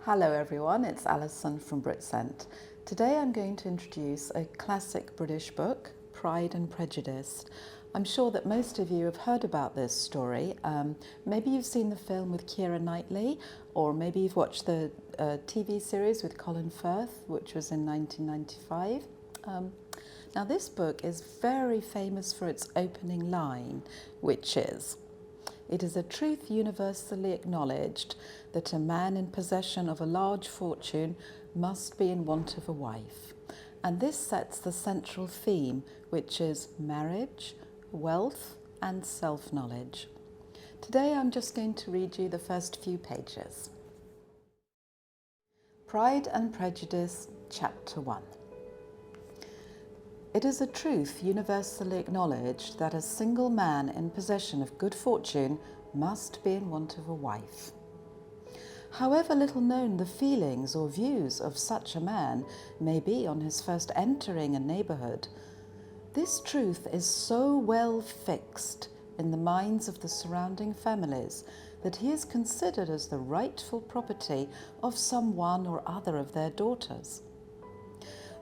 Hello everyone, it's Alison from Britsent. Today I'm going to introduce a classic British book, Pride and Prejudice. I'm sure that most of you have heard about this story. Maybe you've seen the film with Keira Knightley, or maybe you've watched the TV series with Colin Firth, which was in 1995. Now this book is very famous for its opening line, which is, "It is a truth universally acknowledged that a man in possession of a large fortune must be in want of a wife." And this sets the central theme, which is marriage, wealth and self-knowledge. Today I'm just going to read you the first few pages. Pride and Prejudice, Chapter 1. It is a truth universally acknowledged that a single man in possession of good fortune must be in want of a wife. However little known the feelings or views of such a man may be on his first entering a neighbourhood, this truth is so well fixed in the minds of the surrounding families that he is considered as the rightful property of some one or other of their daughters.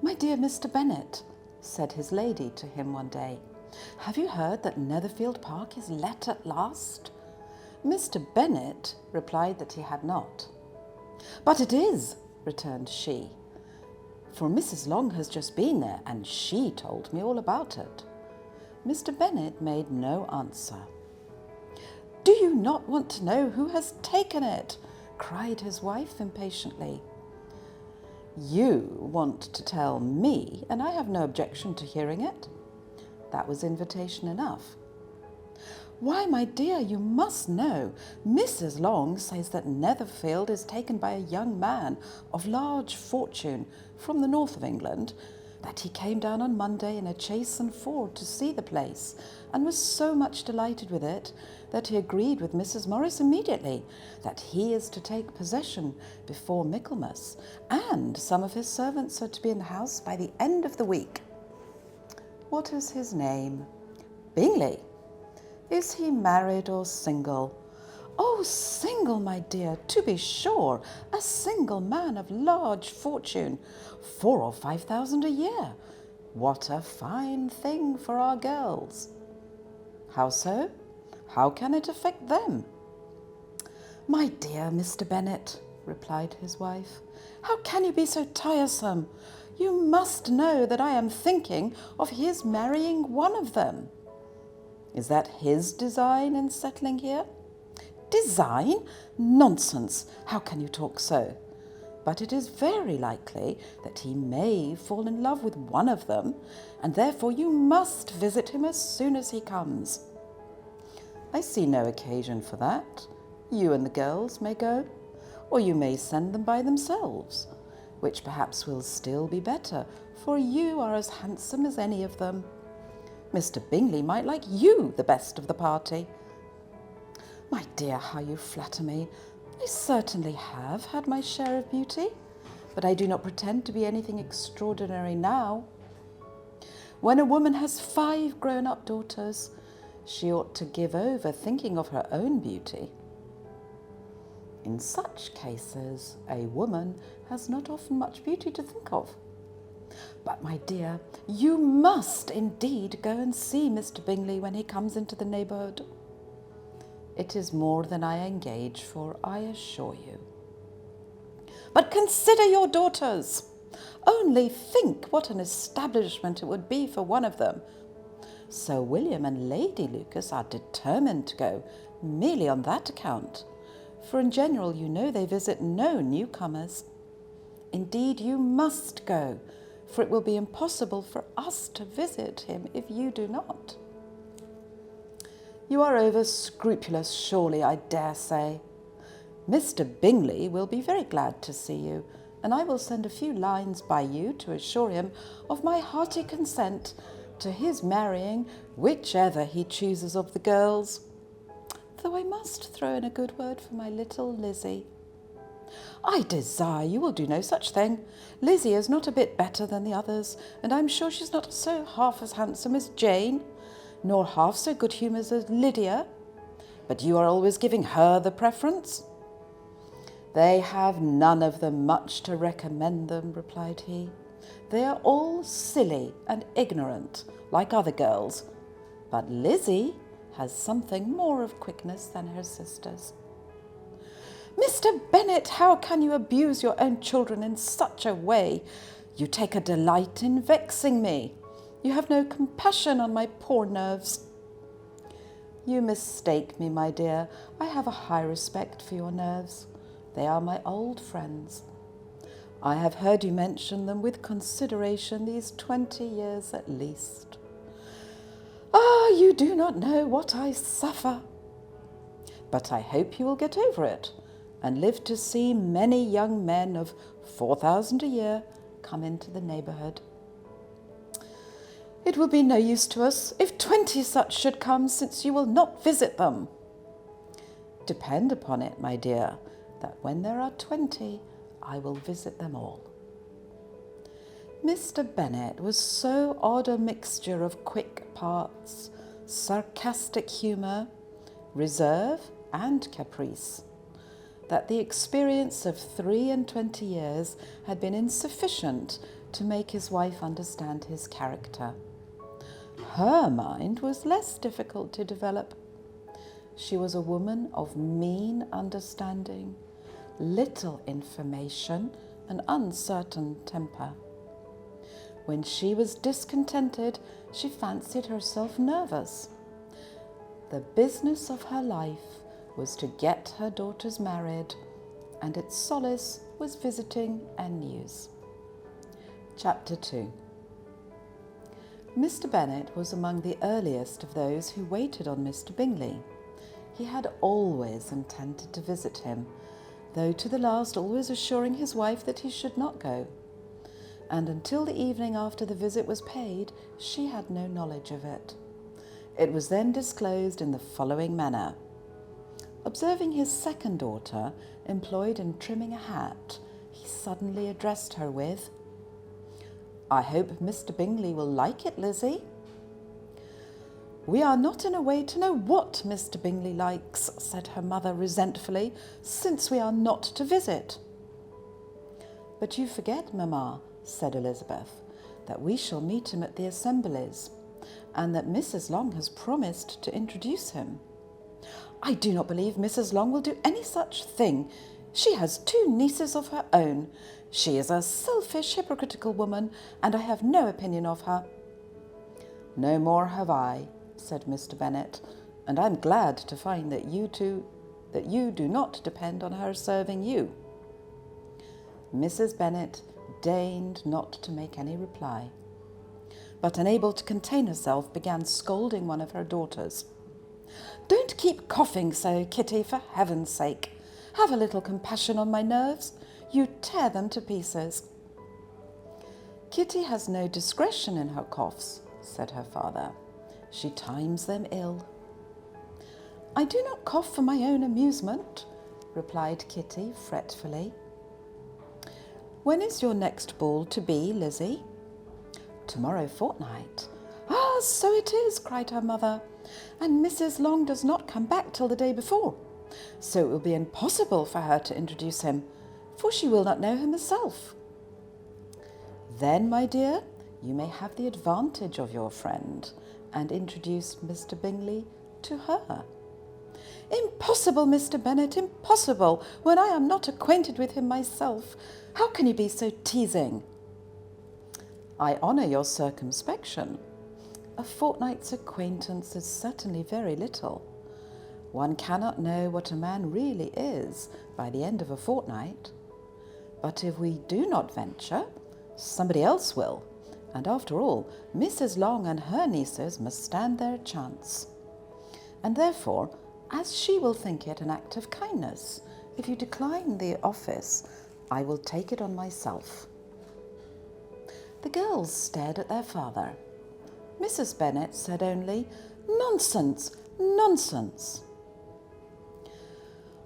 "My dear Mr. Bennet," said his lady to him one day, "have you heard that Netherfield Park is let at last?" Mr. Bennet replied that he had not. "But it is," returned she, "for Mrs. Long has just been there, and she told me all about it." Mr. Bennet made no answer. "Do you not want to know who has taken it?" cried his wife impatiently. "You want to tell me, and I have no objection to hearing it." That was invitation enough. "Why, my dear, you must know. Mrs. Long says that Netherfield is taken by a young man of large fortune from the north of England, that he came down on Monday in a chaise and four to see the place, and was so much delighted with it that he agreed with Mrs. Morris immediately that he is to take possession before Michaelmas, and some of his servants are to be in the house by the end of the week." "What is his name?" "Bingley." "Is he married or single?" "Oh, single, my dear, to be sure, a single man of large fortune, 4,000 or 5,000 a year. What a fine thing for our girls." "How so? How can it affect them?" "My dear Mr. Bennet," replied his wife, "how can you be so tiresome? You must know that I am thinking of his marrying one of them." "Is that his design in settling here?" "Design? Nonsense! How can you talk so? But it is very likely that he may fall in love with one of them, and therefore you must visit him as soon as he comes." "I see no occasion for that. You and the girls may go, or you may send them by themselves, which perhaps will still be better, for you are as handsome as any of them. Mr. Bingley might like you the best of the party." "My dear, how you flatter me. I certainly have had my share of beauty, but I do not pretend to be anything extraordinary now. When a woman has 5 grown-up daughters, she ought to give over thinking of her own beauty. In such cases, a woman has not often much beauty to think of. But, my dear, you must indeed go and see Mr. Bingley when he comes into the neighbourhood." "It is more than I engage for, I assure you." "But consider your daughters. Only think what an establishment it would be for one of them. Sir William and Lady Lucas are determined to go, merely on that account, for in general, you know, they visit no newcomers. Indeed, you must go, for it will be impossible for us to visit him if you do not." "You are over scrupulous, surely, I dare say. Mr. Bingley will be very glad to see you, and I will send a few lines by you to assure him of my hearty consent to his marrying whichever he chooses of the girls, though I must throw in a good word for my little Lizzie." "I desire you will do no such thing. Lizzie is not a bit better than the others, and I'm sure she's not so half as handsome as Jane, nor half so good-humoured as Lydia. But you are always giving her the preference." They have none of them much to recommend them, replied he. They are all silly and ignorant, like other girls. But Lizzie has something more of quickness than her sisters. Mr. Bennet, how can you abuse your own children in such a way? You take a delight in vexing me. You have no compassion on my poor nerves. You mistake me, my dear. I have a high respect for your nerves. They are my old friends. I have heard you mention them with consideration these 20 years at least. Ah, you do not know what I suffer. But I hope you will get over it and live to see many young men of 4,000 a year come into the neighbourhood. It will be no use to us if 20 such should come, since you will not visit them. Depend upon it, my dear, that when there are 20, I will visit them all. Mr. Bennet was so odd a mixture of quick parts, sarcastic humour, reserve and caprice, that the experience of 23 years had been insufficient to make his wife understand his character. Her mind was less difficult to develop. She was a woman of mean understanding, little information, and uncertain temper. When she was discontented, she fancied herself nervous. The business of her life was to get her daughters married, and its solace was visiting and news. Chapter 2. Mr. Bennet was among the earliest of those who waited on Mr. Bingley. He had always intended to visit him, though to the last always assuring his wife that he should not go. And until the evening after the visit was paid, she had no knowledge of it. It was then disclosed in the following manner. Observing his second daughter employed in trimming a hat, he suddenly addressed her with, "I hope Mr. Bingley will like it, Lizzie." "We are not in a way to know what Mr. Bingley likes," said her mother resentfully, "since we are not to visit." "But you forget, mamma," said Elizabeth, "that we shall meet him at the assemblies, and that Mrs. Long has promised to introduce him." "I do not believe Mrs. Long will do any such thing. She has 2 nieces of her own. She is a selfish, hypocritical woman, and I have no opinion of her." "No more have I," said Mr. Bennet, "and I am glad to find that you do not depend on her serving you." Mrs. Bennet deigned not to make any reply, but unable to contain herself, began scolding one of her daughters. "Don't keep coughing so, Kitty, for heaven's sake. Have a little compassion on my nerves. You tear them to pieces." "Kitty has no discretion in her coughs," said her father. "She times them ill." "I do not cough for my own amusement," replied Kitty fretfully. "When is your next ball to be, Lizzie?" "Tomorrow fortnight." "Ah, so it is," cried her mother. "And Mrs. Long does not come back till the day before, so it will be impossible for her to introduce him, for she will not know him herself." "Then, my dear, you may have the advantage of your friend and introduce Mr. Bingley to her." "Impossible, Mr. Bennet, impossible, when I am not acquainted with him myself. How can you be so teasing?" "I honour your circumspection. A fortnight's acquaintance is certainly very little. One cannot know what a man really is by the end of a fortnight. But if we do not venture, somebody else will, and after all, Mrs. Long and her nieces must stand their chance. And therefore, as she will think it an act of kindness, if you decline the office, I will take it on myself." The girls stared at their father. Mrs. Bennet said only, "Nonsense, nonsense."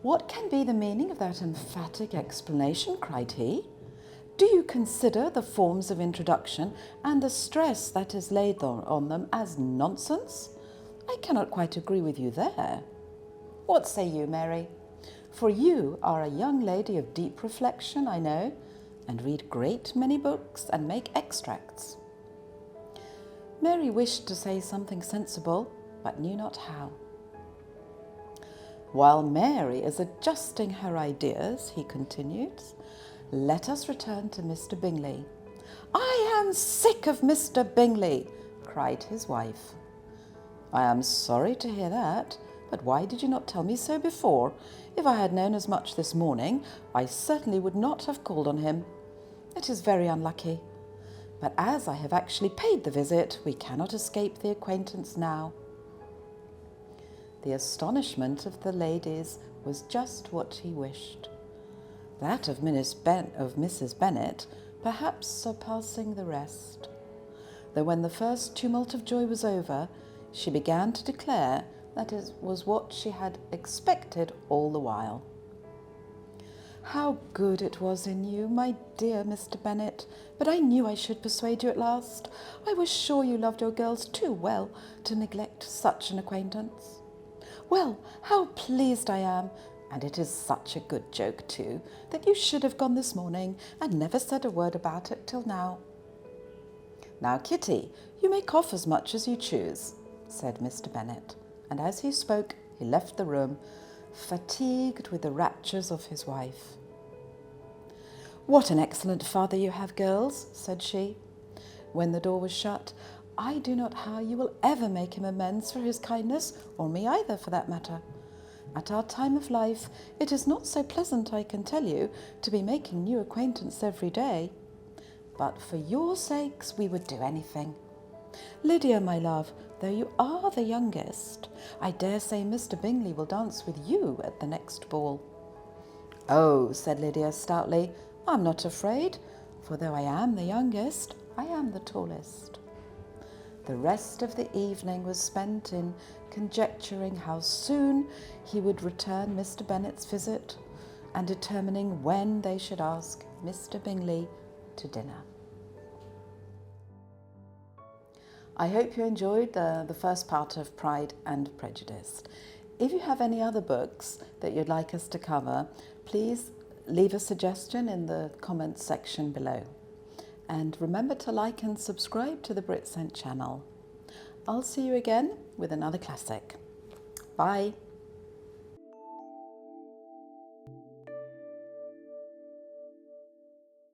"What can be the meaning of that emphatic explanation?" cried he. "Do you consider the forms of introduction and the stress that is laid on them as nonsense? I cannot quite agree with you there. What say you, Mary? for you are a young lady of deep reflection, I know, and read great many books and make extracts. Mary wished to say something sensible, but knew not how. While Mary is adjusting her ideas, he continues, let us return to Mr. Bingley. I am sick of Mr. Bingley, cried his wife. I am sorry to hear that, but why did you not tell me so before? If I had known as much this morning, I certainly would not have called on him. It is very unlucky, but as I have actually paid the visit, we cannot escape the acquaintance now. The astonishment of the ladies was just what he wished. That of Mrs. Bennet perhaps surpassing the rest, though when the first tumult of joy was over, she began to declare that it was what she had expected all the while. How good it was in you, my dear Mr. Bennet, but I knew I should persuade you at last. I was sure you loved your girls too well to neglect such an acquaintance. Well, how pleased I am, and it is such a good joke too, that you should have gone this morning and never said a word about it till now. Now, Kitty, you may cough as much as you choose, said Mr. Bennet, and as he spoke, he left the room, fatigued with the raptures of his wife. What an excellent father you have, girls, said she, when the door was shut. I do not know how you will ever make him amends for his kindness, or me either, for that matter. At our time of life, it is not so pleasant, I can tell you, to be making new acquaintance every day. But for your sakes, we would do anything. Lydia, my love, though you are the youngest, I dare say Mr. Bingley will dance with you at the next ball. Oh, said Lydia stoutly, I'm not afraid, for though I am the youngest, I am the tallest. The rest of the evening was spent in conjecturing how soon he would return Mr. Bennet's visit and determining when they should ask Mr. Bingley to dinner. I hope you enjoyed the first part of Pride and Prejudice. If you have any other books that you'd like us to cover, please leave a suggestion in the comments section below. And remember to like and subscribe to the Britsent channel. I'll see you again with another classic. Bye.